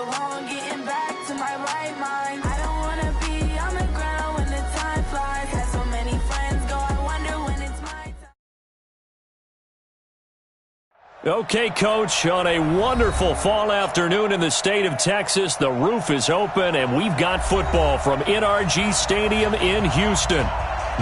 long getting back to my right mind. I don't wanna be on the ground when the time flies. Had so many friends go, I wonder when it's my time. Okay, Coach, on a wonderful fall afternoon in the state of Texas, the roof is open, and we've got football from NRG Stadium in Houston.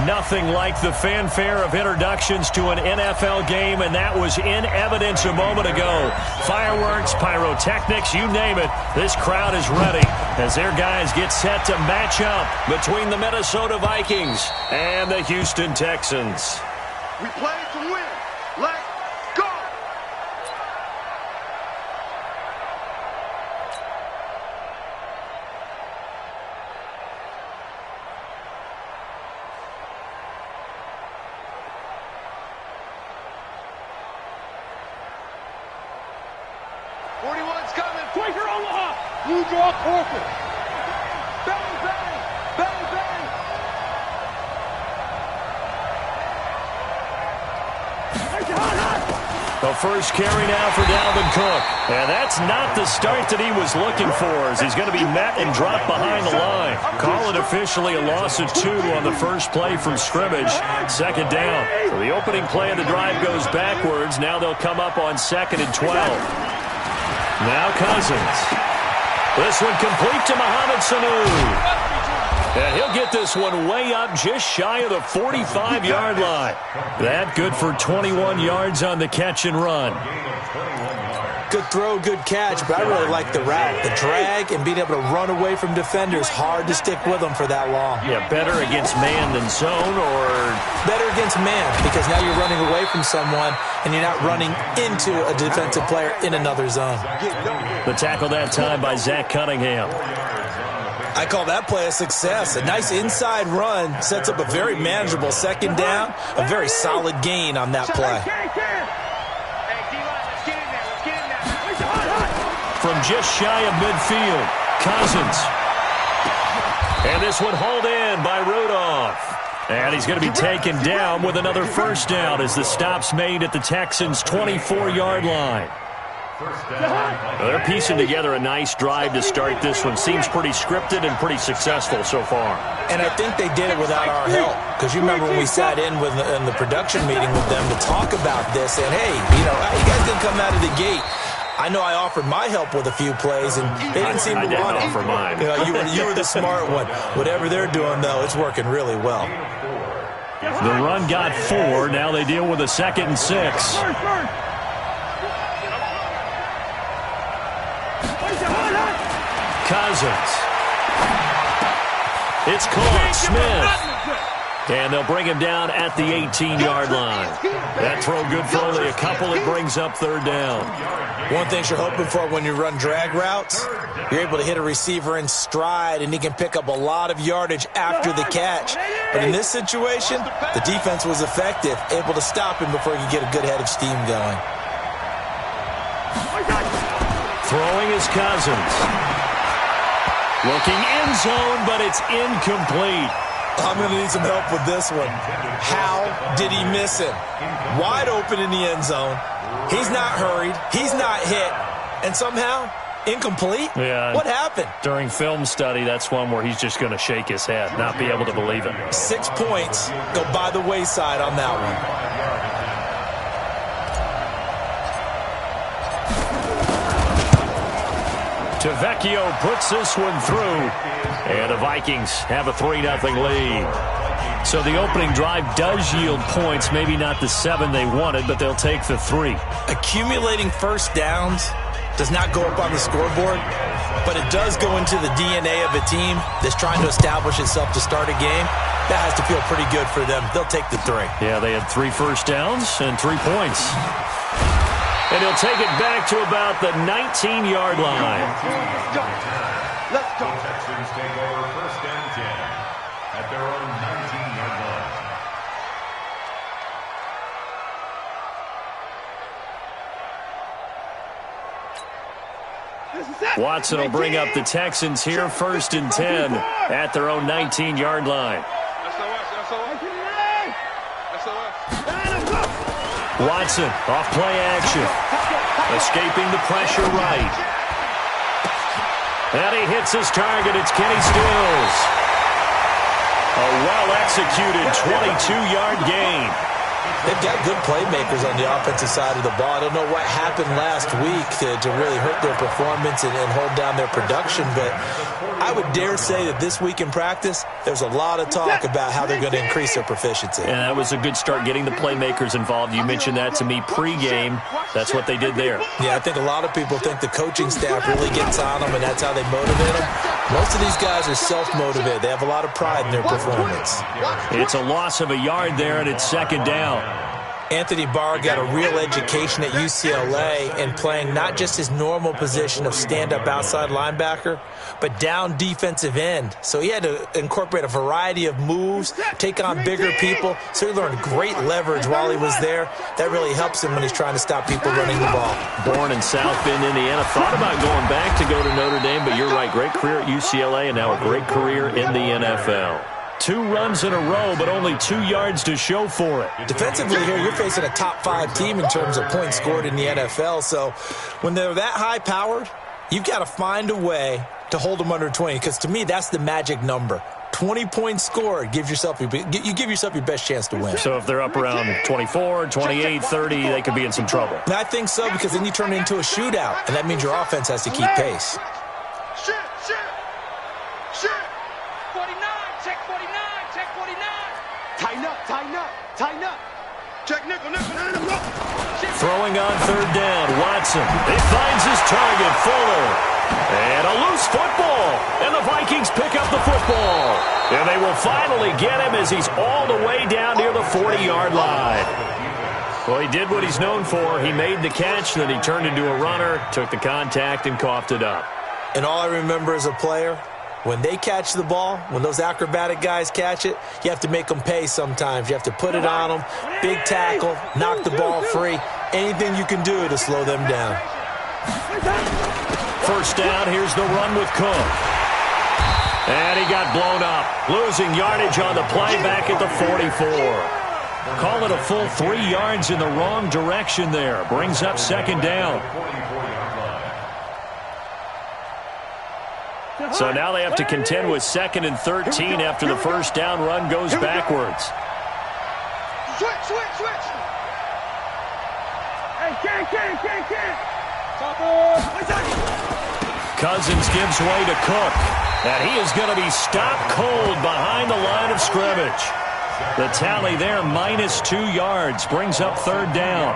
Nothing like the fanfare of introductions to an NFL game, and that was in evidence a moment ago. Fireworks, pyrotechnics, you name it, this crowd is ready as their guys get set to match up between the Minnesota Vikings and the Houston Texans. We play to win. Let's go! Quaker Omaha! Blue draw Corker! Bang, bang! Bang, bang! The first carry now for Dalvin Cook. And that's not the start that he was looking for, as he's going to be met and dropped behind the line. Call it officially a loss of 2 on the first play from scrimmage. Second down. So the opening play of the drive goes backwards. Now they'll come up on 2nd and 12. Now Cousins. This one complete to Mohamed Sanu. And he'll get this one way up just shy of the 45-yard line. That good for 21 yards on the catch and run. Good throw, good catch, but I really like the route. The drag and being able to run away from defenders, hard to stick with them for that long. Yeah, better against man than zone, or? Better against man, because now you're running away from someone and you're not running into a defensive player in another zone. The tackle that time by Zach Cunningham. I call that play a success. A nice inside run sets up a very manageable second down, a very solid gain on that play. From just shy of midfield, Cousins. And this one hauled in by Rudolph. And he's going to be taken down with another first down as the stop's made at the Texans' 24-yard line. They're piecing together a nice drive to start this one. Seems pretty scripted and pretty successful so far. And I think they did it without our help. Because you remember when we sat in the production meeting with them to talk about this, and hey, you know, how you guys didn't come out of the gate. I know I offered my help with a few plays, and they didn't seem to want it. Offer mine. You know, you were the smart one. Whatever they're doing, though, it's working really well. The run got 4. Now they deal with a 2nd and 6. Cousins. It's caught. Smith. And they'll bring him down at the 18-yard line. That throw good for only a couple. It brings up 3rd down. One thing you're hoping for when you run drag routes, you're able to hit a receiver in stride, and he can pick up a lot of yardage after the catch. But in this situation, the defense was effective, able to stop him before he could get a good head of steam going. Throwing is Cousins. Looking end zone, but it's incomplete. I'm going to need some help with this one. How did he miss him? Wide open in the end zone. He's not hurried. He's not hit. And somehow, incomplete? Yeah. What happened? During film study, that's one where he's just going to shake his head, not be able to believe it. 6 points go by the wayside on that one. Tavecchio puts this one through. And the Vikings have a 3-0 lead. So the opening drive does yield points, maybe not the 7 they wanted, but they'll take the 3. Accumulating first downs does not go up on the scoreboard, but it does go into the DNA of a team that's trying to establish itself to start a game. That has to feel pretty good for them. They'll take the 3. Yeah, they had 3 first downs and 3 points. And he'll take it back to about the 19-yard line. Let's go. Texans take over 1st and 10 at their own 19-yard line. Watson will bring up the Texans here, 1st and 10 at their own 19-yard line. Watson off play action, escaping the pressure right. And he hits his target. It's Kenny Stills. A well-executed 22-yard gain. They've got good playmakers on the offensive side of the ball. I don't know what happened last week to really hurt their performance and hold down their production, but I would dare say that this week in practice, there's a lot of talk about how they're going to increase their proficiency. And that was a good start, getting the playmakers involved. You mentioned that to me pregame. That's what they did there. Yeah, I think a lot of people think the coaching staff really gets on them, and that's how they motivate them. Most of these guys are self-motivated. They have a lot of pride in their performance. It's a loss of a yard there, and it's second down. Anthony Barr got a real education at UCLA in playing not just his normal position of stand-up outside linebacker, but down defensive end. So he had to incorporate a variety of moves, take on bigger people. So he learned great leverage while he was there. That really helps him when he's trying to stop people running the ball. Born in South Bend, Indiana. Thought about going back to go to Notre Dame, but you're right. Great career at UCLA and now a great career in the NFL. 2 runs in a row, but only 2 yards to show for it. Defensively here, you're facing a top-5 team in terms of points scored in the NFL. So when they're that high-powered, you've got to find a way to hold them under 20, because to me, that's the magic number. 20 points scored, you give yourself your best chance to win. So if they're up around 24, 28, 30, they could be in some trouble. And I think so, because then you turn it into a shootout, and that means your offense has to keep pace. Shit. 49, check 49, check 49. Tighten up. Check nickel. Throwing on third down, Watson. He finds his target, Fuller. And a loose football. And the Vikings pick up the football. And they will finally get him as he's all the way down near the 40-yard line. Well, he did what he's known for. He made the catch, then he turned into a runner, took the contact, and coughed it up. And all I remember as a player, when they catch the ball, when those acrobatic guys catch it, you have to make them pay sometimes. You have to put it on them, big tackle, knock the ball free, anything you can do to slow them down. First down, here's the run with Cook. And he got blown up, losing yardage on the play back at the 44. Call it a full 3 yards in the wrong direction there. Brings up second down. So now they have to contend with 2nd and 13 after the first down run goes backwards. Switch. Hey, can't. Cousins gives way to Cook. And he is going to be stopped cold behind the line of scrimmage. The tally there, -2 yards, brings up third down.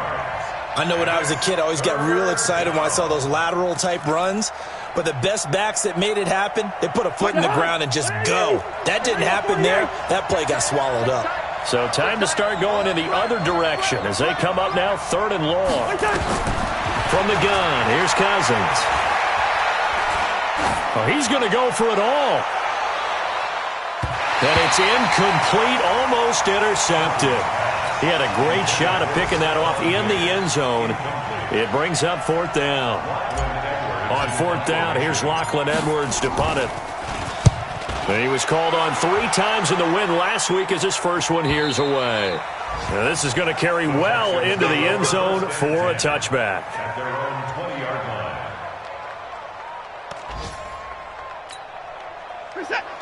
I know when I was a kid, I always got real excited when I saw those lateral-type runs. But the best backs that made it happen, they put a foot in the ground and just go. That didn't happen there. That play got swallowed up. So time to start going in the other direction as they come up now 3rd and long. From the gun, here's Cousins. Oh, he's going to go for it all. And it's incomplete, almost intercepted. He had a great shot of picking that off in the end zone. It brings up 4th down. On 4th down, here's Lachlan Edwards to punt it. And he was called on 3 times in the win last week as his first one here's away. Now this is going to carry well into the end zone for a touchback. At their own 20-yard line.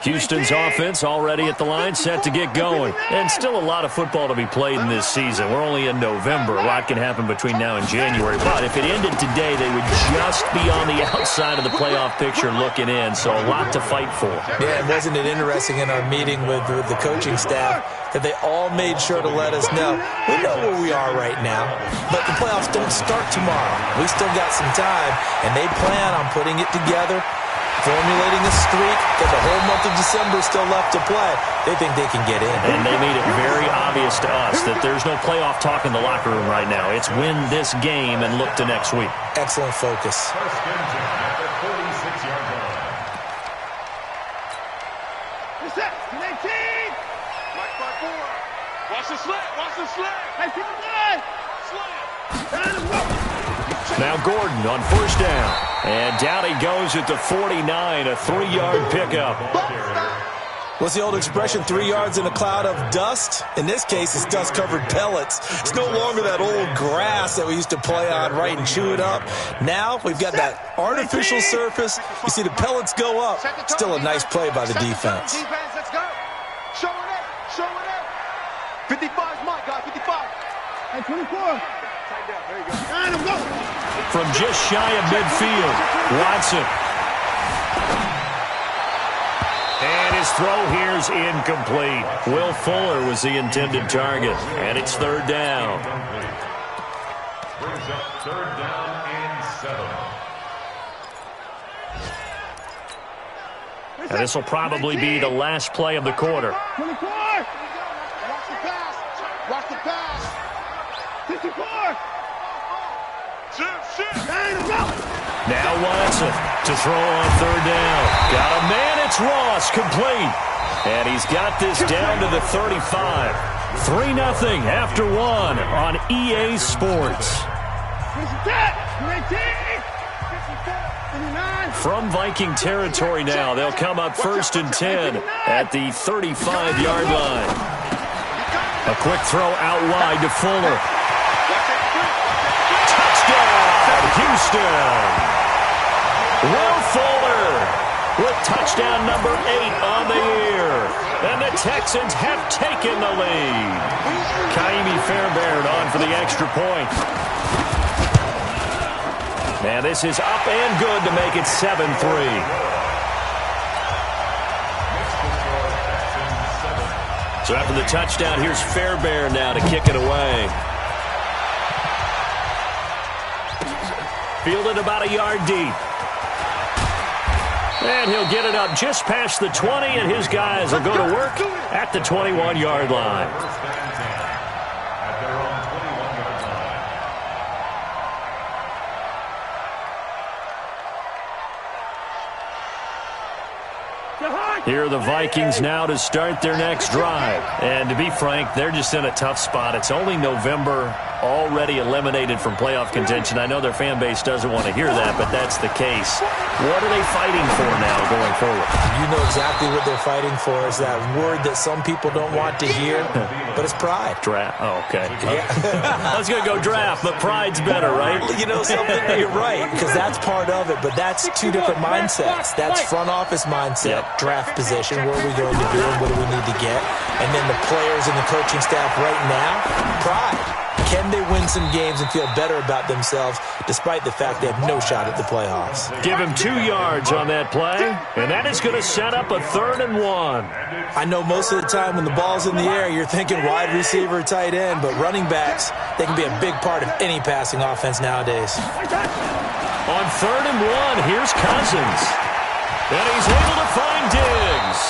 Houston's offense already at the line, set to get going. And still a lot of football to be played in this season. We're only in November. A lot can happen between now and January. But if it ended today, they would just be on the outside of the playoff picture looking in. So a lot to fight for. Yeah, and wasn't it interesting in our meeting with the coaching staff that they all made sure to let us know, we know where we are right now, but the playoffs don't start tomorrow. We still got some time, and they plan on putting it together, formulating a streak, that the whole month of December is still left to play. They think they can get in. And they made it very obvious to us that there's no playoff talk in the locker room right now. It's win this game and look to next week. Excellent focus. First and 10 at the 46-yard line. Reset. 19. Mike 5-4. Watch the slant. Hey, keep it going. Slant. Now Gordon on first down. And down he goes at the 49, a 3-yard pickup. What's the old expression, 3 yards in a cloud of dust? In this case, it's dust-covered pellets. It's no longer that old grass that we used to play on, right, and chew it up. Now we've got that artificial surface. You see the pellets go up. Still a nice play by the defense. Let's go. Show it up. Show it up. 55 is my guy. 55. Hey, 24. Tight down. There you go. And I'm going. From just shy of midfield, Watson. And his throw here's incomplete. Will Fuller was the intended target, and it's third down. Brings up third down and 7. And this will probably be the last play of the quarter. 24. Watch the pass. Watch the pass. 54. And I'm going. Now Watson to throw on third down. Got a man, it's Ross, complete. And he's got this down to the 35. 3-0 after 1 on EA Sports. From Viking territory now, they'll come up 1st and 10 at the 35-yard line. A quick throw out wide to Fuller. Touchdown, Houston! Will Fuller with touchdown number 8 on the year. And the Texans have taken the lead. Kaimi Fairbairn on for the extra point. Now this is up and good to make it 7-3. So after the touchdown, here's Fairbairn now to kick it away. Fielded about a yard deep. And he'll get it up just past the 20, and his guys will go to work at the 21-yard line. First and 10 at their own 21-yard line. Here are the Vikings now to start their next drive. And to be frank, they're just in a tough spot. It's only November, already eliminated from playoff contention. I know their fan base doesn't want to hear that, but that's the case. What are they fighting for now going forward? You know exactly what they're fighting for is that word that some people don't want to hear, but it's pride. Draft. Oh, okay. Yeah. I was going to go draft, but pride's better, right? You know something? You're right, because that's part of it, but that's two different mindsets. That's front office mindset, draft position, what are we going to do and what do we need to get? And then the players and the coaching staff right now, pride. Can they win some games and feel better about themselves despite the fact they have no shot at the playoffs? Give him 2 yards on that play, and that is going to set up a 3rd and 1. I know most of the time when the ball's in the air, you're thinking wide receiver, tight end, but running backs, they can be a big part of any passing offense nowadays. On 3rd and 1, here's Cousins. And he's able to find Diggs.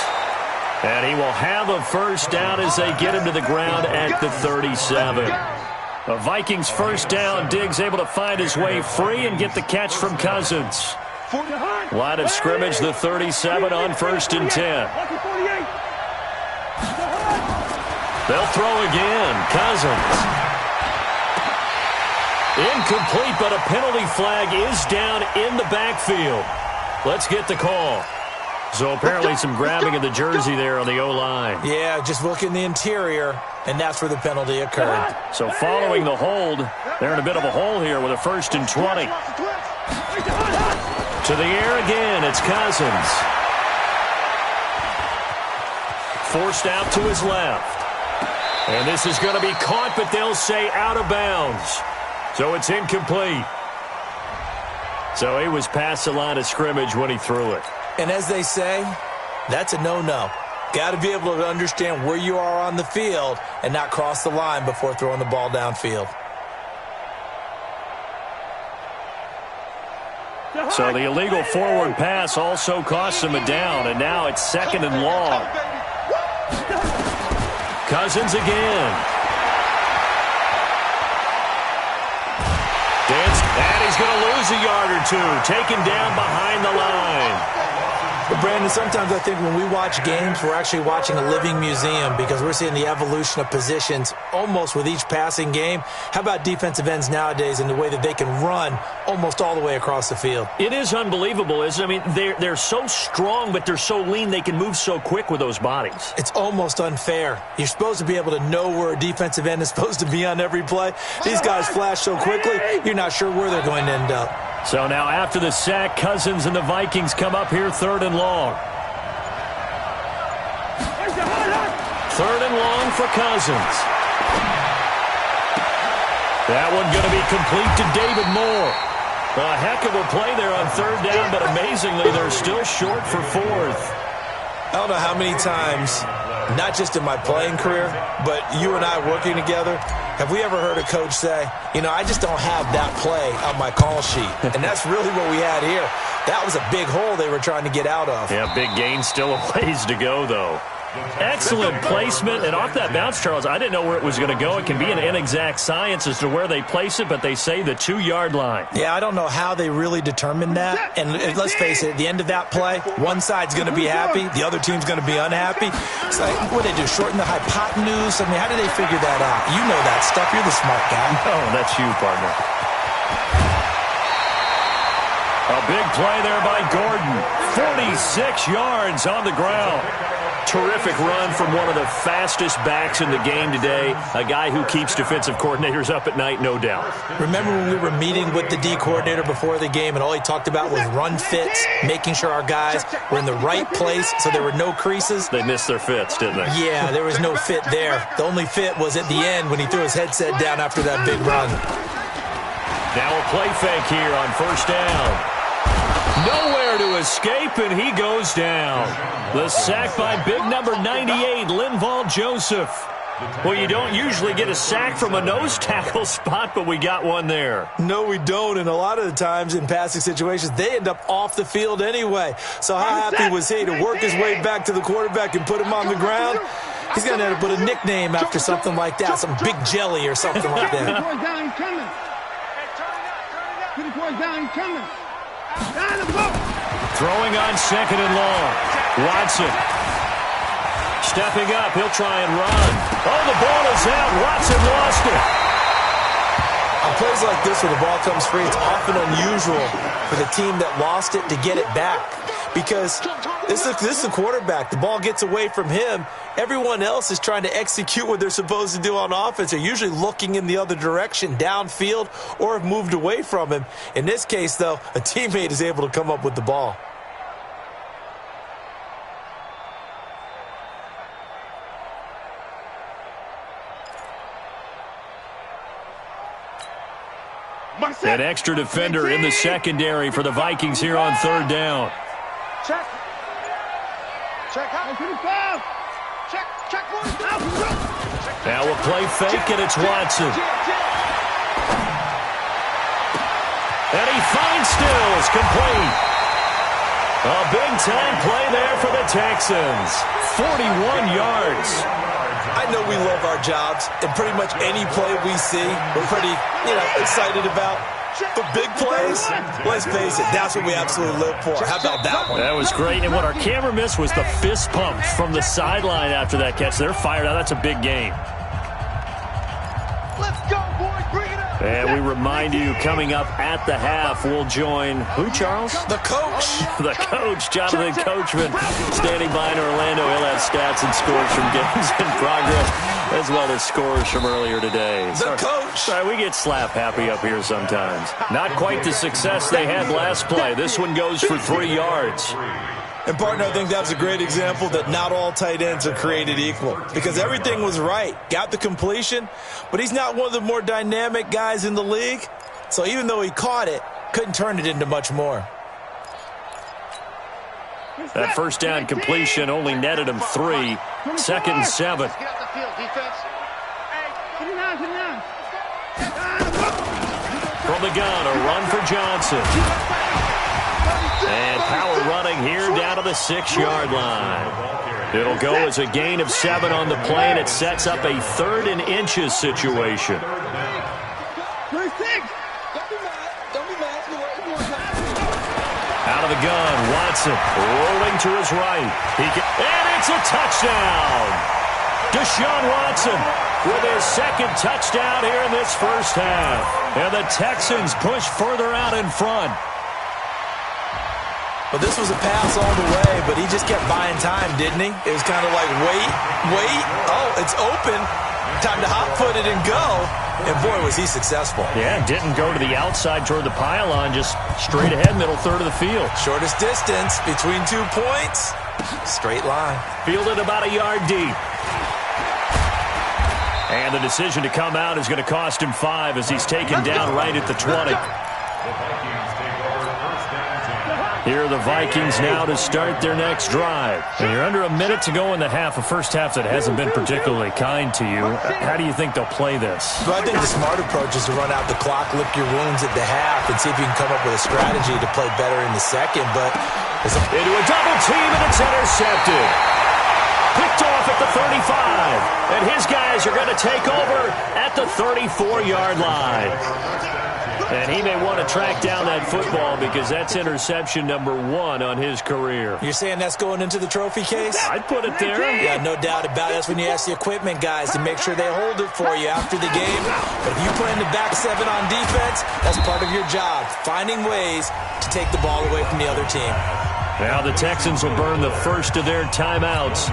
And he will have a first down as they get him to the ground at the 37. The Vikings first down. Diggs able to find his way free and get the catch from Cousins. Line of scrimmage, the 37 on 1st and 10. They'll throw again. Cousins. Incomplete, but a penalty flag is down in the backfield. Let's get the call. So apparently some grabbing of the jersey there on the O-line. Yeah, just look in the interior, and that's where the penalty occurred. So following the hold, they're in a bit of a hole here with a 1st and 20. To the air again, it's Cousins. Forced out to his left. And this is going to be caught, but they'll say out of bounds. So it's incomplete. So he was past the line of scrimmage when he threw it. And as they say, that's a no-no. Got to be able to understand where you are on the field and not cross the line before throwing the ball downfield. So the illegal forward pass also costs him a down, and now it's 2nd and long. Cousins again. And he's going to lose a yard or two, taken down behind the line. Brandon, sometimes I think when we watch games, we're actually watching a living museum because we're seeing the evolution of positions almost with each passing game. How about defensive ends nowadays and the way that they can run almost all the way across the field? It is unbelievable, isn't it? I mean, they're so strong, but they're so lean they can move so quick with those bodies. It's almost unfair. You're supposed to be able to know where a defensive end is supposed to be on every play. These guys flash so quickly, you're not sure where they're going to end up. So now after the sack, Cousins and the Vikings come up here 3rd and long. 3rd and long for Cousins. That one going to be complete to David Moore. A heck of a play there on 3rd down, but amazingly, they're still short for 4th. I don't know how many times, not just in my playing career, but you and I working together, have we ever heard a coach say, you know, I just don't have that play on my call sheet. And that's really what we had here. That was a big hole they were trying to get out of. Yeah, big gain, still a ways to go, though. Excellent placement, and off that bounce, Charles, I didn't know where it was going to go. It can be an inexact science as to where they place it, but they say the 2-yard line. Yeah, I don't know how they really determined that. And let's face it, at the end of that play, one side's going to be happy, the other team's going to be unhappy. It's like, what do they do, shorten the hypotenuse? I mean, how do they figure that out? You know that stuff. You're the smart guy. No, that's you, partner. A big play there by Gordon. 46 yards on the ground. Terrific run from one of the fastest backs in the game today. A guy who keeps defensive coordinators up at night, no doubt. Remember when we were meeting with the D coordinator before the game and all he talked about was run fits, making sure our guys were in the right place so there were no creases? They missed their fits, didn't they? Yeah, there was no fit there. The only fit was at the end when he threw his headset down after that big run. Now a play fake here on 1st down. Nowhere to escape, and he goes down. The sack by big number 98, Linval Joseph. Well, you don't usually get a sack from a nose tackle spot, but we got one there. No, we don't, and a lot of the times in passing situations, they end up off the field anyway. So how happy was he to work his way back to the quarterback and put him on the ground? He's going to end up with a nickname after something like that, some Big Jelly or something like that. Throwing on 2nd and long. Watson. Stepping up. He'll try and run. Oh, the ball is out. Watson lost it. On plays like this where the ball comes free, it's often unusual for the team that lost it to get it back. Because this is the quarterback. The ball gets away from him. Everyone else is trying to execute what they're supposed to do on offense. They're usually looking in the other direction, downfield, or have moved away from him. In this case, though, a teammate is able to come up with the ball. An extra defender in the secondary for the Vikings here on 3rd down. Check. Check out. Check. Now a play fake, and it's Watson. And he finds Stills, complete. A big-time play there for the Texans. 41 yards. I know we love our jobs, and pretty much any play we see, we're pretty, excited about. But big plays, let's face it, that's what we absolutely live for. How about that one? That was great, and what our camera missed was the fist pump from the sideline after that catch. They're fired out. That's a big game. Let's go, boys. Bring it up. And we remind you, coming up at the half, we'll join who, Charles? The coach. The coach, Jonathan Coachman, standing by in Orlando. He'll have stats and scores from games in progress, as well as scores from earlier today. The coach. Sorry, we get slap happy up here sometimes. Not quite the success they had last play. This one goes for 3 yards. And, partner, I think that's a great example that not all tight ends are created equal. Because everything was right. Got the completion, but he's not one of the more dynamic guys in the league. So even though he caught it, couldn't turn it into much more. That 1st down completion only netted him 3. 2nd and 7. Get out the field, defense. From the gun, a run for Johnson. And power running here down to the 6-yard line. It'll go as a gain of 7 on the play, and it sets up a 3rd and inches situation. Out of the gun. Watson rolling to his right. And it's a touchdown. Deshaun Watson with his second touchdown here in this first half. And the Texans push further out in front. Well, this was a pass all the way, but he just kept buying time, didn't he? It was kind of like, wait. Oh, it's open. Time to hot-foot it and go. And, boy, was he successful. Yeah, didn't go to the outside toward the pylon, just straight ahead, middle third of the field. Shortest distance between 2 points. Straight line. Fielded about a yard deep. And the decision to come out is going to cost him 5 as he's taken down right at the 20. Here are the Vikings now to start their next drive. And you're under a minute to go in the half, a first half that hasn't been particularly kind to you. How do you think they'll play this? Well, I think the smart approach is to run out the clock, lick your wounds at the half, and see if you can come up with a strategy to play better in the second. But into a double team, and it's intercepted. Picked off at the 35. And his guys are going to take over at the 34-yard line. And he may want to track down that football because that's interception number 1 on his career. You're saying that's going into the trophy case? I'd put it there. Yeah, no doubt about it. That's when you ask the equipment guys to make sure they hold it for you after the game. But if you play in the back 7 on defense, that's part of your job, finding ways to take the ball away from the other team. Now the Texans will burn the first of their timeouts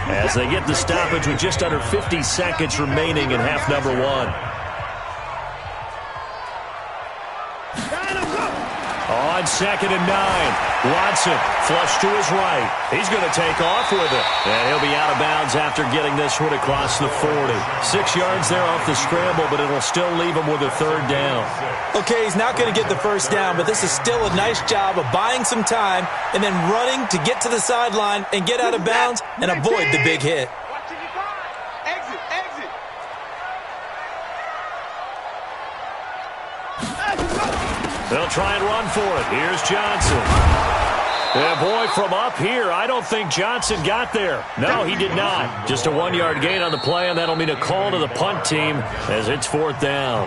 as they get the stoppage with just under 50 seconds remaining in half number 1. On 2nd and 9, Watson flush to his right. He's going to take off with it. And he'll be out of bounds after getting this one across the 40. 6 yards there off the scramble, but it'll still leave him with a 3rd down. Okay, he's not going to get the first down, but this is still a nice job of buying some time and then running to get to the sideline and get out of bounds and avoid the big hit. They'll try and run for it. Here's Johnson. And boy, from up here, I don't think Johnson got there. No, he did not. Just a 1-yard gain on the play, and that'll mean a call to the punt team as it's 4th down.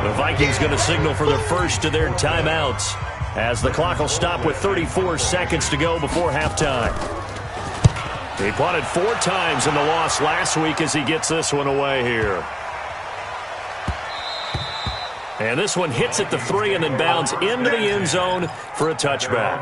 The Vikings going to signal for their first of their timeouts as the clock will stop with 34 seconds to go before halftime. He punted 4 times in the loss last week as he gets this one away here. And this one hits at the 3 and then bounds into the end zone for a touchback.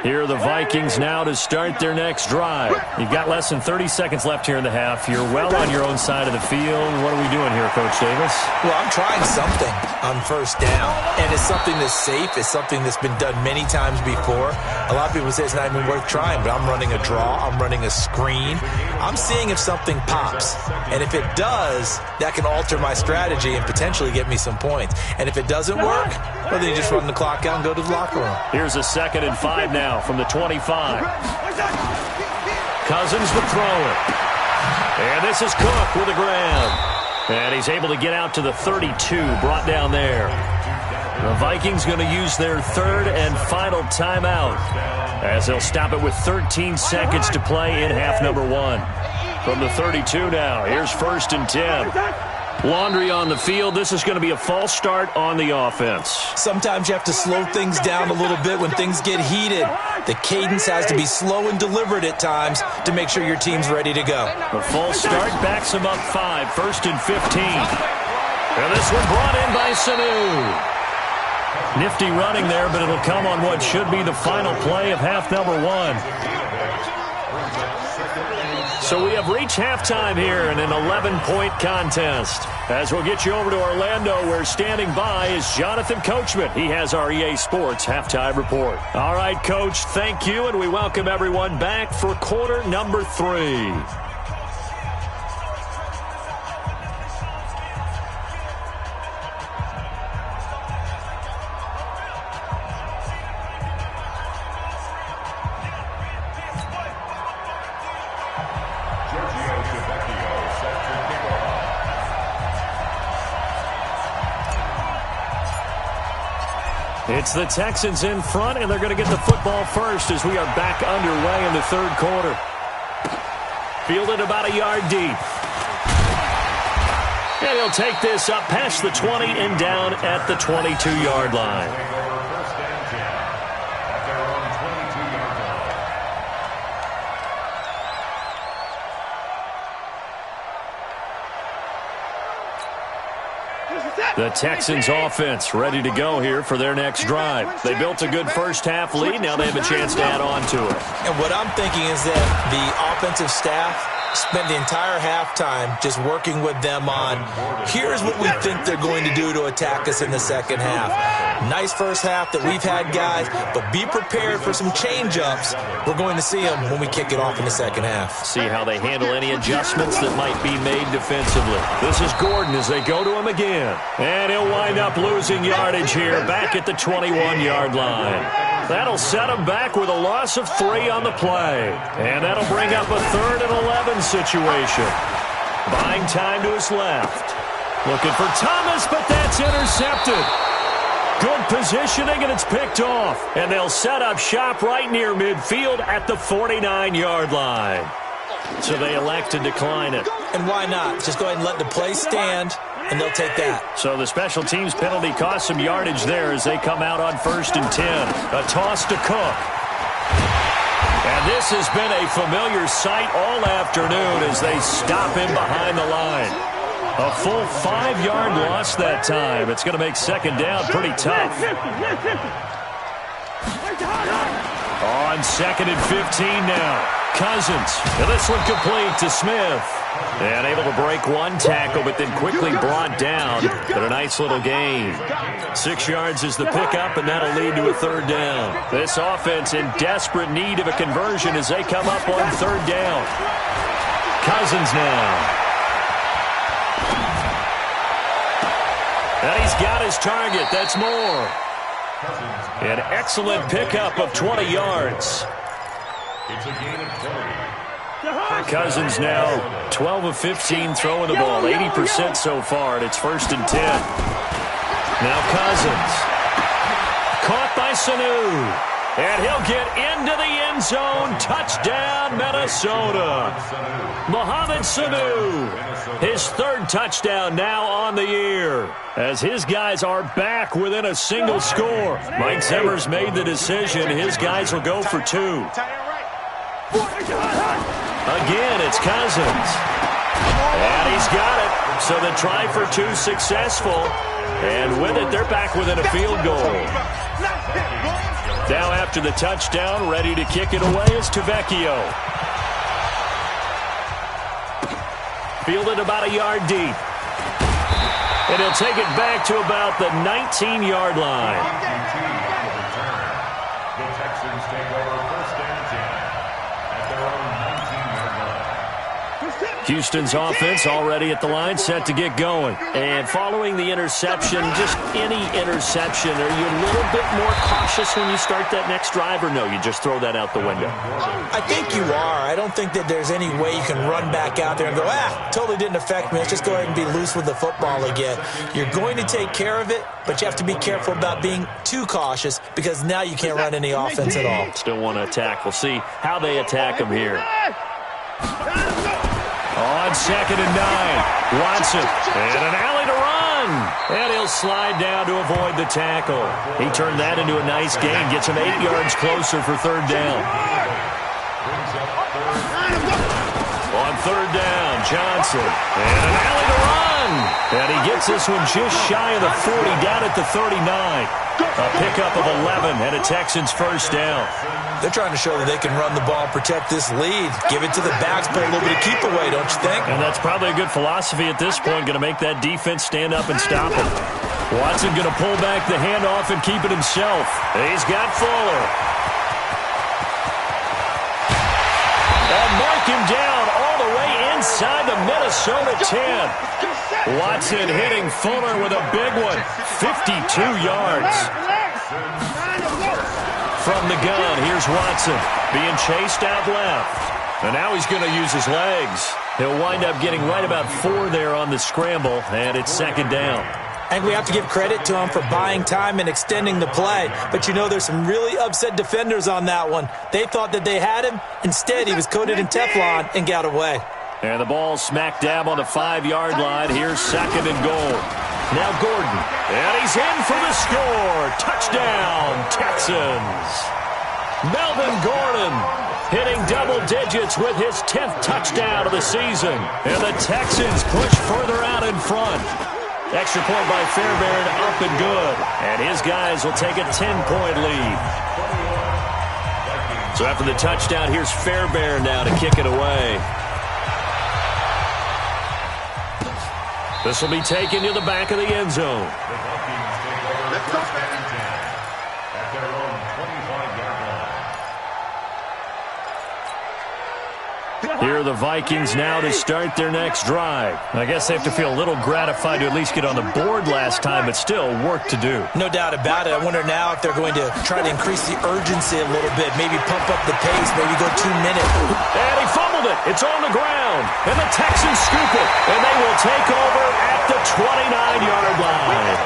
Here are the Vikings now to start their next drive. You've got less than 30 seconds left here in the half. You're well on your own side of the field. What are we doing here, Coach Davis? Well, I'm trying something on first down, and it's something that's safe. It's something that's been done many times before. A lot of people say it's not even worth trying, but I'm running a draw. I'm running a screen. I'm seeing if something pops, and if it does, that can alter my strategy and potentially get me some points. And if it doesn't work, well, then you just run the clock out and go to the locker room. Here's a 2nd and 5 now from the 25. Cousins to throw it. And this is Cook with a grab. And he's able to get out to the 32, brought down there. The Vikings going to use their 3rd and final timeout as they'll stop it with 13 seconds to play in half number 1. From the 32 now, here's 1st and 10. Laundry on the field. This is going to be a false start on the offense. Sometimes you have to slow things down a little bit when things get heated. The cadence has to be slow and deliberate at times to make sure your team's ready to go. The false start backs him up 5, 1st and 15. And this one brought in by Sanu. Nifty running there, but it'll come on what should be the final play of half number 1. So we have reached halftime here in an 11-point contest. As we'll get you over to Orlando, where standing by is Jonathan Coachman. He has our EA Sports Halftime Report. All right, Coach, thank you, and we welcome everyone back for quarter number 3. It's the Texans in front, and they're going to get the football first as we are back underway in the 3rd quarter. Fielded about a yard deep. And he'll take this up past the 20 and down at the 22-yard line. First down 10 at their own 22-yard line. The Texans offense ready to go here for their next drive. They built a good first-half lead. Now they have a chance to add on to it. And what I'm thinking is that the offensive staff spent the entire halftime just working with them on, here's what we think they're going to do to attack us in the second half. Nice first half that we've had, guys, but be prepared for some change-ups. We're going to see them when we kick it off in the second half. See how they handle any adjustments that might be made defensively. This is Gordon as they go to him again. And he'll wind up losing yardage here back at the 21-yard line. That'll set him back with a loss of 3 on the play. And that'll bring up a 3rd and 11 situation. Buying time to his left. Looking for Thomas, but that's intercepted. Good positioning, and it's picked off. And they'll set up shop right near midfield at the 49-yard line. So they elect to decline it. And why not? Just go ahead and let the play stand, and they'll take that. So the special teams penalty cost some yardage there as they come out on 1st and 10. A toss to Cook. And this has been a familiar sight all afternoon as they stop him behind the line. A full 5-yard loss that time. It's going to make second down pretty tough. On 2nd and 15 now. Cousins. And this one complete to Smith. And able to break one tackle, but then quickly brought down. But a nice little gain. 6 yards is the pickup, and that'll lead to a 3rd down. This offense in desperate need of a conversion as they come up on 3rd down. Cousins now. And he's got his target. That's more. An excellent pickup of 20 yards. It's a gain of 20. Cousins now 12 of 15 throwing the ball, 80% so far, and it's 1st and 10. Now Cousins. Caught by Sanu. And he'll get into the end zone. Touchdown, Minnesota. Mohamed Sanu. His 3rd touchdown now on the year. As his guys are back within a single score. Mike Zimmer's made the decision. His guys will go for 2. Again, it's Cousins. And he's got it. So the try for 2 successful. And with it, they're back within a field goal. Now after the touchdown, ready to kick it away is Tavecchio. Fielded about a yard deep. And he'll take it back to about the 19-yard line. The Texans take over 1st and 10 at their own 19-yard line. Houston's offense already at the line, set to get going. And following the interception, just any interception, are you a little bit more cautious when you start that next drive, or no, you just throw that out the window? I think you are. I don't think that there's any way you can run back out there and go, totally didn't affect me. Let's just go ahead and be loose with the football again. You're going to take care of it, but you have to be careful about being too cautious because now you can't run any offense at all. Still want to attack. We'll see how they attack him here. On 2nd and 9, Watson, and an alley to run. And he'll slide down to avoid the tackle. He turned that into a nice gain, gets him 8 yards closer for 3rd down. On 3rd down, Johnson, and an alley to run. And he gets this one just shy of the 40, down at the 39. A pickup of 11 and a Texans 1st down. They're trying to show that they can run the ball and protect this lead. Give it to the backs, play a little bit of keep away, don't you think? And that's probably a good philosophy at this point, going to make that defense stand up and stop him. Watson going to pull back the handoff and keep it himself. He's got Fuller. And mark him down all the way inside the Minnesota 10. Watson hitting Fuller with a big one, 52 yards. From the gun, here's Watson being chased out left. And now he's going to use his legs. He'll wind up getting right about 4 there on the scramble, and it's 2nd down. And we have to give credit to him for buying time and extending the play. But you know there's some really upset defenders on that one. They thought that they had him. Instead, he was coated in Teflon and got away. And the ball smack dab on the 5-yard line. Here's 2nd and goal. Now Gordon. And he's in for the score. Touchdown, Texans. Melvin Gordon hitting double digits with his 10th touchdown of the season. And the Texans push further out in front. Extra point by Fairbairn, up and good. And his guys will take a 10-point lead. So after the touchdown, here's Fairbairn now to kick it away. This will be taken to the back of the end zone. Let's go. At their own 25-yard line. Here are the Vikings now to start their next drive. I guess they have to feel a little gratified to at least get on the board last time, but still work to do. No doubt about it. I wonder now if they're going to try to increase the urgency a little bit, maybe pump up the pace, maybe go 2 minutes. And he fumbled it. It's on the ground. And the Texans scoop it. And they will take over at the 29-yard line.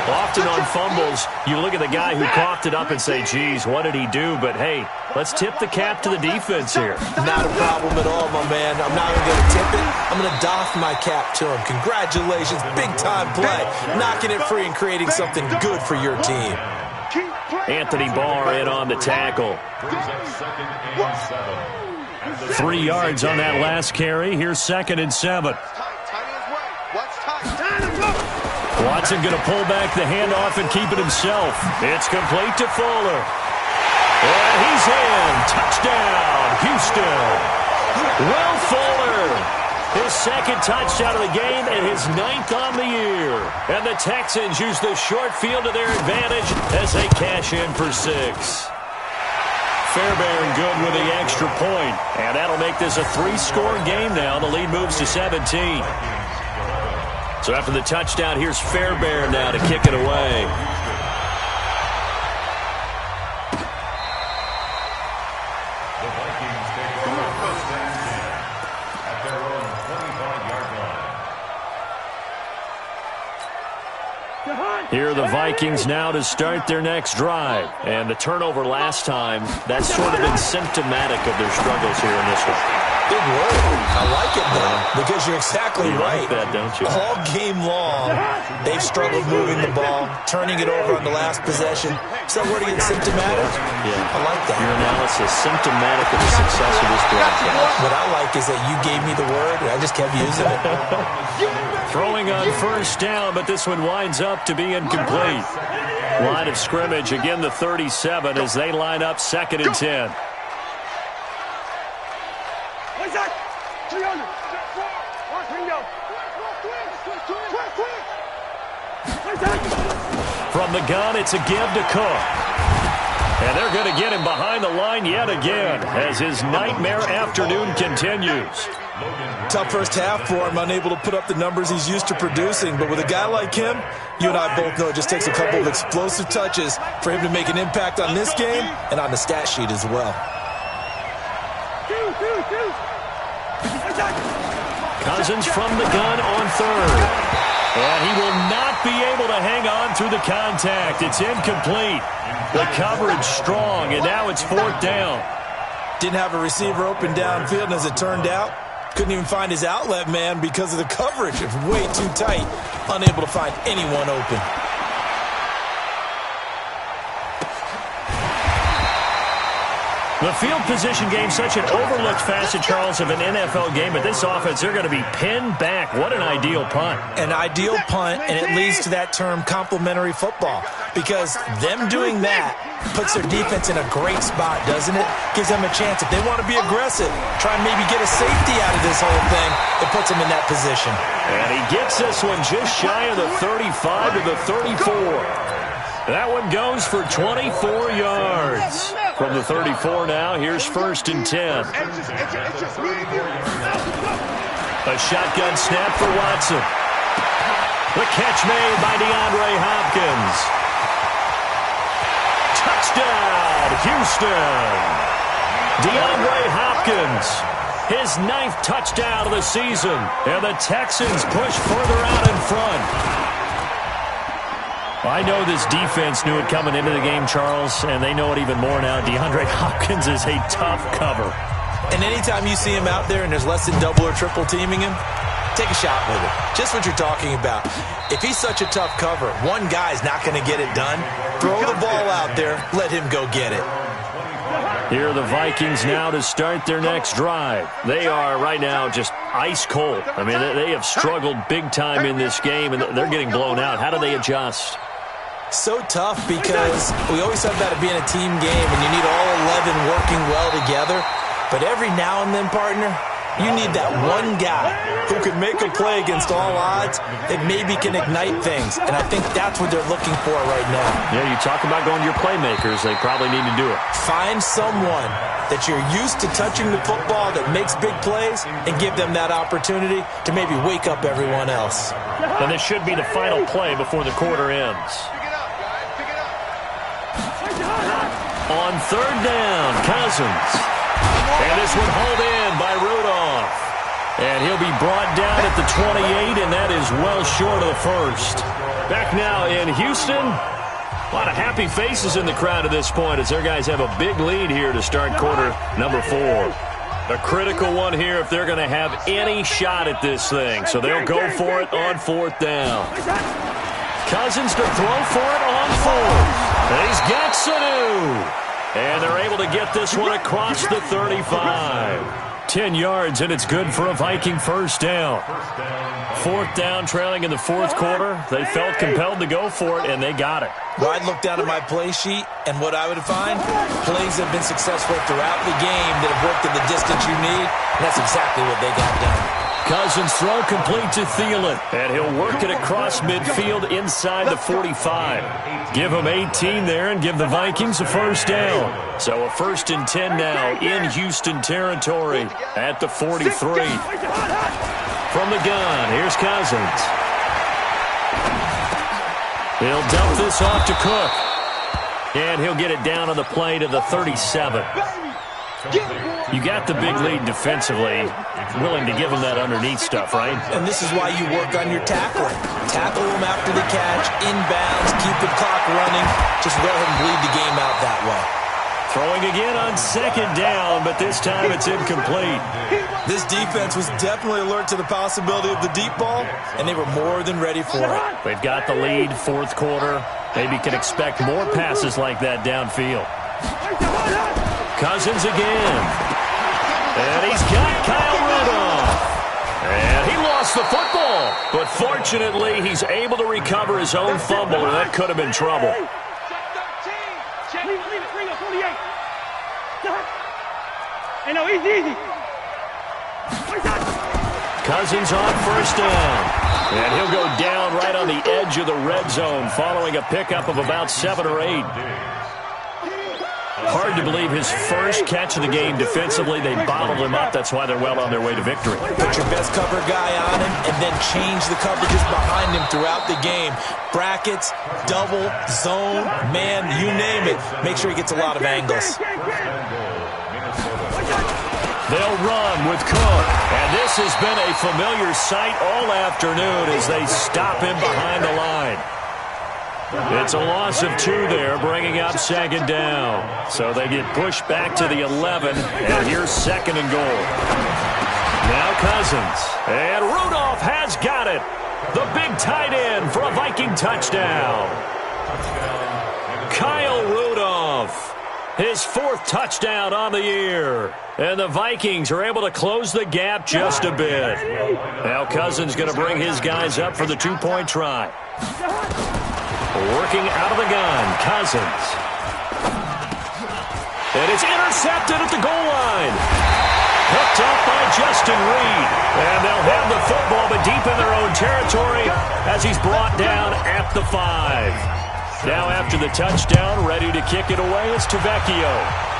Often on fumbles, you look at the guy who coughed it up and say, geez, what did he do? But, hey, let's tip the cap to the defense here. Not a problem at all, my man. I'm not even going to tip it. I'm going to doff my cap to him. Congratulations. Big-time play. Knocking it free and creating something good for your team. Anthony Barr in on the tackle. 3 yards on that last carry. Here's 2nd and 7. Watson going to pull back the handoff and keep it himself. It's complete to Fuller. And he's in. Touchdown, Houston. Will Fuller. His 2nd touchdown of the game and his 9th on the year. And the Texans use the short field to their advantage as they cash in for 6. Fairbairn good with the extra point. And that'll make this a 3-score game now. The lead moves to 17. So after the touchdown, here's Fairbairn now to kick it away. The Vikings take over 1st and 10 at their own 25-yard line. Here are the Vikings now to start their next drive. And the turnover last time, that's sort of been symptomatic of their struggles here in this one. Big word. I like it, though, because you're exactly right. You like that, don't you? All game long, they've struggled moving the ball, turning it over on the last possession. Is that word again, symptomatic? Yeah. I like that. Your analysis, symptomatic of the success of this broadcast. What I like is that you gave me the word, and I just kept using it. Throwing on 1st down, but this one winds up to be incomplete. Line of scrimmage, again the 37 as they line up 2nd and 10. From the gun, it's a give to Cook. And they're going to get him behind the line yet again as his nightmare afternoon continues. Tough first half for him, unable to put up the numbers he's used to producing. But with a guy like him, you and I both know it just takes a couple of explosive touches for him to make an impact on this game and on the stat sheet as well. Cousins from the gun on 3rd. And he will not be able to hang on through the contact. It's incomplete. The coverage strong, and now it's 4th down. Didn't have a receiver open downfield, and as it turned out, couldn't even find his outlet man because of the coverage. It's way too tight, unable to find anyone open. The field position game, such an overlooked facet, Charles, of an NFL game. But this offense, they're going to be pinned back. What an ideal punt. An ideal punt, and it leads to that term complementary football. Because them doing that puts their defense in a great spot, doesn't it? Gives them a chance. If they want to be aggressive, try and maybe get a safety out of this whole thing, it puts them in that position. And he gets this one just shy of the 35 to the 34. That one goes for 24 yards. From the 34 now, here's 1st and 10. A shotgun snap for Watson. The catch made by DeAndre Hopkins. Touchdown, Houston. DeAndre Hopkins, his 9th touchdown of the season. And the Texans push further out in front. I know this defense knew it coming into the game, Charles, and they know it even more now. DeAndre Hopkins is a tough cover. And anytime you see him out there and there's less than double or triple teaming him, take a shot with him. Just what you're talking about. If he's such a tough cover, one guy's not going to get it done. Throw the ball out there. Let him go get it. Here are the Vikings now to start their next drive. They are right now just ice cold. I mean, they have struggled big time in this game, and they're getting blown out. How do they adjust? So tough because we always talk about it being a team game, and you need all 11 working well together. But every now and then, partner, you need that one guy who can make a play against all odds that maybe can ignite things. And I think that's what they're looking for right now. Yeah, you talk about going to your playmakers. They probably need to do it. Find someone that you're used to touching the football that makes big plays and give them that opportunity to maybe wake up everyone else. And this should be the final play before the quarter ends. On third down, Cousins. And this one hauled in by Rudolph. And he'll be brought down at the 28, and that is well short of the first. Back now in Houston. A lot of happy faces in the crowd at this point as their guys have a big lead here to start quarter number 4. A critical one here if they're going to have any shot at this thing. So they'll go for it on fourth down. Cousins to throw for it on fourth. And he's got Sanu. And they're able to get this one across the 35. 10 yards, and it's good for a Viking first down. Fourth down, trailing in the fourth quarter. They felt compelled to go for it, and they got it. Well, I'd look down at my play sheet, and what I would find, plays have been successful throughout the game that have worked at the distance you need, and that's exactly what they got done. Cousins throw complete to Thielen, and he'll work it across midfield inside the 45. Give him 18 there and give the Vikings a first down. So a 1st and 10 now in Houston territory at the 43. From the gun, here's Cousins. He'll dump this off to Cook. And he'll get it down on the play to the 37. You got the big lead defensively, willing to give them that underneath stuff, right? And this is why you work on your tackling. Tackle them after the catch, inbounds, keep the clock running. Just let him bleed the game out that way. Throwing again on second down, but this time it's incomplete. This defense was definitely alert to the possibility of the deep ball, and they were more than ready for it. They've got the lead, fourth quarter. Maybe can expect more passes like that downfield. Cousins again. And he's got Kyle Rudolph. And he lost the football. But fortunately, he's able to recover his own fumble, and that could have been trouble. Cousins on first down. And he'll go down right on the edge of the red zone following a pickup of about 7 or 8. Hard to believe his first catch of the game defensively. They bottled him up. That's why they're well on their way to victory. Put your best cover guy on him and then change the coverages behind him throughout the game. Brackets, double, zone, man, you name it. Make sure he gets a lot of angles. They'll run with Cook. And this has been a familiar sight all afternoon as they stop him behind the line. It's a loss of 2 there, bringing up second down. So they get pushed back to the 11, and here's second and goal. Now Cousins, and Rudolph has got it. The big tight end for a Viking touchdown. Kyle Rudolph, his 4th touchdown on the year. And the Vikings are able to close the gap just a bit. Now Cousins going to bring his guys up for the 2-point try. Working out of the gun, Cousins. And it's intercepted at the goal line. Hooked up by Justin Reed. And they'll have the football, but deep in their own territory as he's brought down at the 5. Now after the touchdown, ready to kick it away, it's Tavecchio.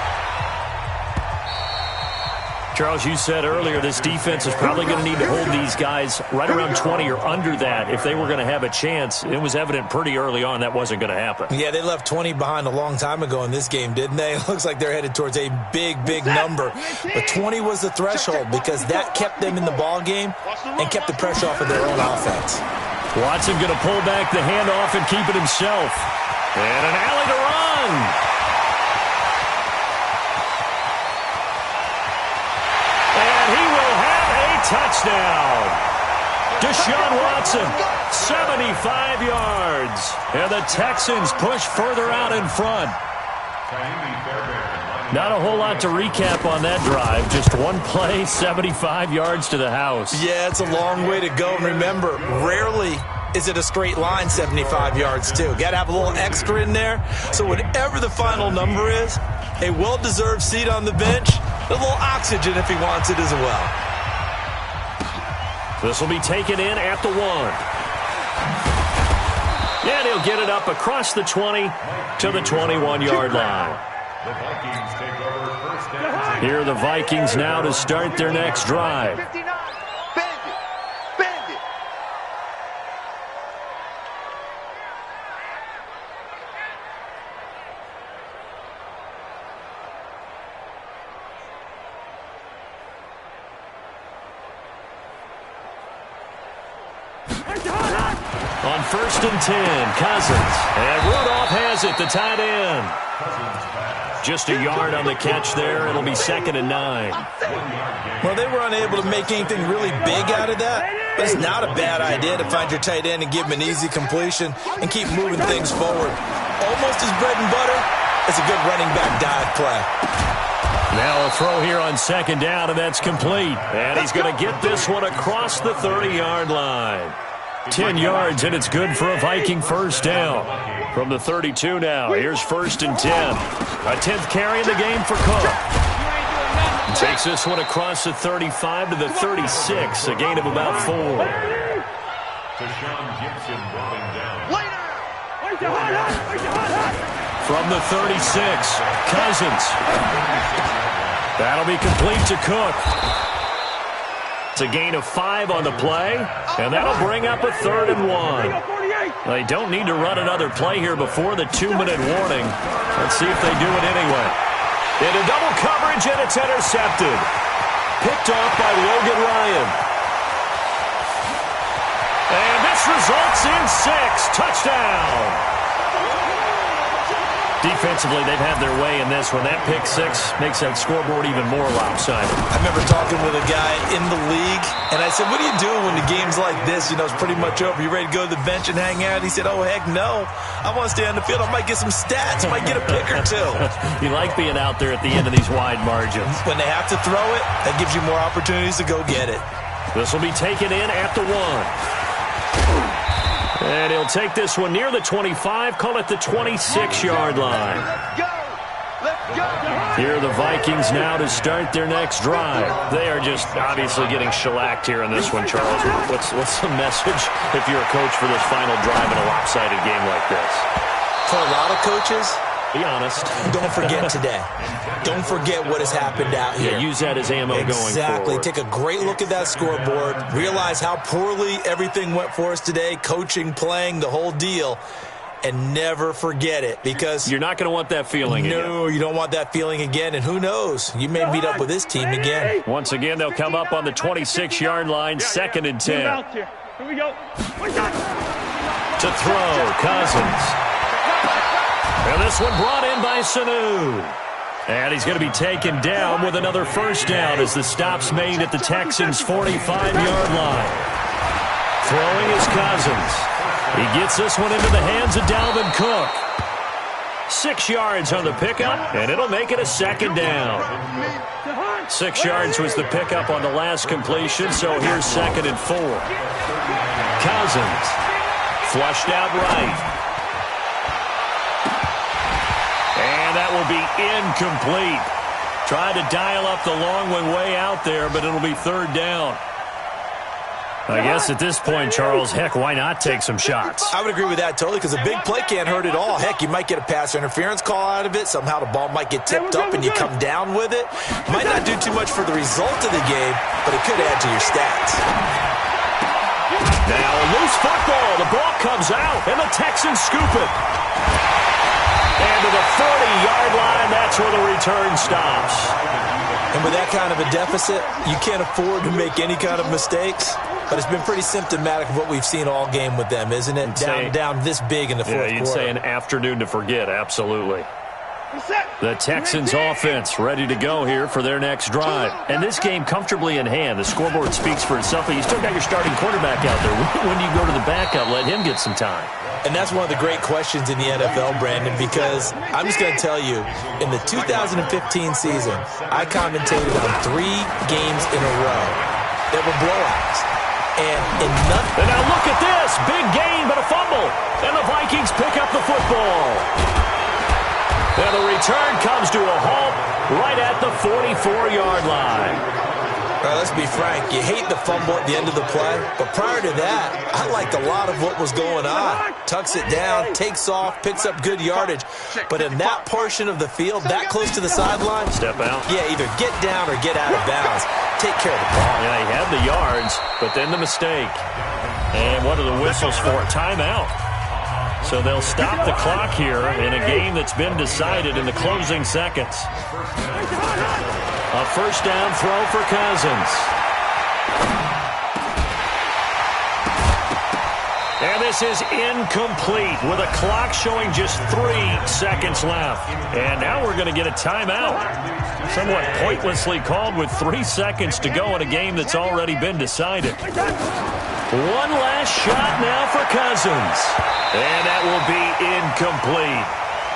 Charles, you said earlier this defense is probably going to need to hold these guys right around 20 or under that if they were going to have a chance. It was evident pretty early on that wasn't going to happen. Yeah, they left 20 behind a long time ago in this game, didn't they? It looks like they're headed towards a big, big number. But 20 was the threshold because that kept them in the ball game and kept the pressure off of their own offense. Watson going to pull back the handoff and keep it himself. And an alley to run. touchdown. Deshaun Watson, 75 yards. And the Texans push further out in front. Not a whole lot to recap on that drive. Just one play, 75 yards to the house. Yeah, it's a long way to go. And remember, rarely is it a straight line 75 yards, too. Got to have a little extra in there. So whatever the final number is, a well-deserved seat on the bench, a little oxygen if he wants it as well. This will be taken in at the 1. And he'll get it up across the 20 to the 21-yard line. The Vikings take over first down. Here are the Vikings now to start their next drive. 59. Bend it. Bend it. On 1st and 10, Cousins. And Rudolph has it, the tight end. Just a yard on the catch there. It'll be 2nd and 9. Well, they were unable to make anything really big out of that, but it's not a bad idea to find your tight end and give him an easy completion and keep moving things forward. Almost his bread and butter. It's a good running back dive play. Now a throw here on 2nd down, and that's complete. And he's going to get this one across the 30-yard line. 10 yards, and it's good for a Viking first down. From the 32 now, here's 1st and 10. A 10th carry in the game for Cook. Takes this one across the 35 to the 36, a gain of about 4. Deshaun Gibson brought him down. From the 36, Cousins. That'll be complete to Cook. It's a gain of 5 on the play, and that'll bring up a 3rd and 1. They don't need to run another play here before the 2-minute warning. Let's see if they do it anyway. Into double coverage, and it's intercepted. Picked off by Logan Ryan. And this results in 6. Touchdown. Defensively, they've had their way in this one. That pick 6 makes that scoreboard even more lopsided. I remember talking with a guy in the league, and I said, what do you do when the game's like this? You know, it's pretty much over. You ready to go to the bench and hang out? He said, oh, heck no. I want to stay on the field. I might get some stats. I might get a pick or 2. You like being out there at the end of these wide margins. When they have to throw it, that gives you more opportunities to go get it. This will be taken in at the 1. And he'll take this one near the 25, call it the 26-yard line. Here are the Vikings now to start their next drive. They are just obviously getting shellacked here in this one, Charles. What's the message if you're a coach for this final drive in a lopsided game like this? For a lot of coaches, be honest. Don't forget today. Don't forget what has happened out here. Yeah, use that as ammo going forward. Exactly. Take a great look at that scoreboard. Realize how poorly everything went for us today. Coaching, playing, the whole deal. And never forget it, because you're not going to want that feeling again. No, you don't want that feeling again. And who knows? You may meet up with this team again. Once again, they'll come up on the 26-yard line, 2nd and 10. Here we go. To throw, Cousins. And this one brought in by Sanu. And he's going to be taken down with another first down as the stop's made at the Texans' 45-yard line. Throwing is Cousins. He gets this one into the hands of Dalvin Cook. 6 yards on the pickup, and it'll make it a 2nd down. 6 yards was the pickup on the last completion, so here's 2nd and 4. Cousins flushed out right. And that will be incomplete. Tried to dial up the long one way out there, but it'll be 3rd down. I guess at this point, Charles, heck, why not take some shots? I would agree with that totally, because a big play can't hurt at all. Heck, you might get a pass interference call out of it. Somehow the ball might get tipped up and you come down with it. Might not do too much for the result of the game, but it could add to your stats. Now a loose football. The ball comes out, and the Texans scoop it. And to the 40-yard line, that's where the return stops. And with that kind of a deficit, you can't afford to make any kind of mistakes. But it's been pretty symptomatic of what we've seen all game with them, isn't it? Down this big in the fourth quarter. You'd say an afternoon to forget, absolutely. The Texans offense ready to go here for their next drive. And this game comfortably in hand. The scoreboard speaks for itself, but you still got your starting quarterback out there. When do you go to the backup? Let him get some time. And that's one of the great questions in the NFL, Brandon, because I'm just going to tell you, in the 2015 season, I commentated on 3 games in a row that were blowouts. And now look at this. Big gain, but a fumble. And the Vikings pick up the football. And the return comes to a halt right at the 44-yard line. Well, let's be frank. You hate the fumble at the end of the play, but prior to that, I liked a lot of what was going on. Tucks it down, takes off, picks up good yardage. But in that portion of the field, that close to the sideline, step out. Yeah, either get down or get out of bounds. Take care of the ball. Yeah, he had the yards, but then the mistake. And what are the whistles for? Timeout. So they'll stop the clock here in a game that's been decided in the closing seconds. A first down throw for Cousins. And this is incomplete with a clock showing just 3 seconds left. And now we're going to get a timeout. Somewhat pointlessly called with 3 seconds to go in a game that's already been decided. One last shot now for Cousins. And that will be incomplete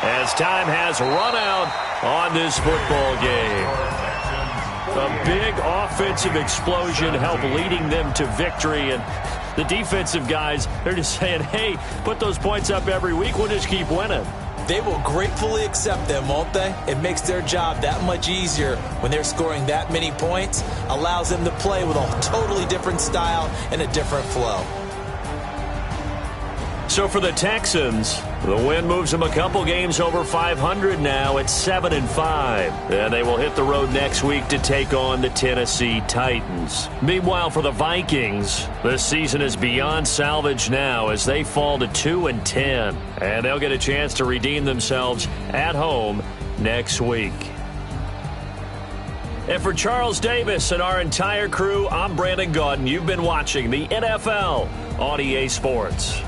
as time has run out on this football game. A big offensive explosion helped leading them to victory. And the defensive guys, they're just saying, hey, put those points up every week. We'll just keep winning. They will gratefully accept them, won't they? It makes their job that much easier when they're scoring that many points. Allows them to play with a totally different style and a different flow. So for the Texans, the win moves them a couple games over 500 now at 7-5. And they will hit the road next week to take on the Tennessee Titans. Meanwhile, for the Vikings, the season is beyond salvage now as they fall to 2-10. And they'll get a chance to redeem themselves at home next week. And for Charles Davis and our entire crew, I'm Brandon Gaudin. You've been watching the NFL on EA Sports.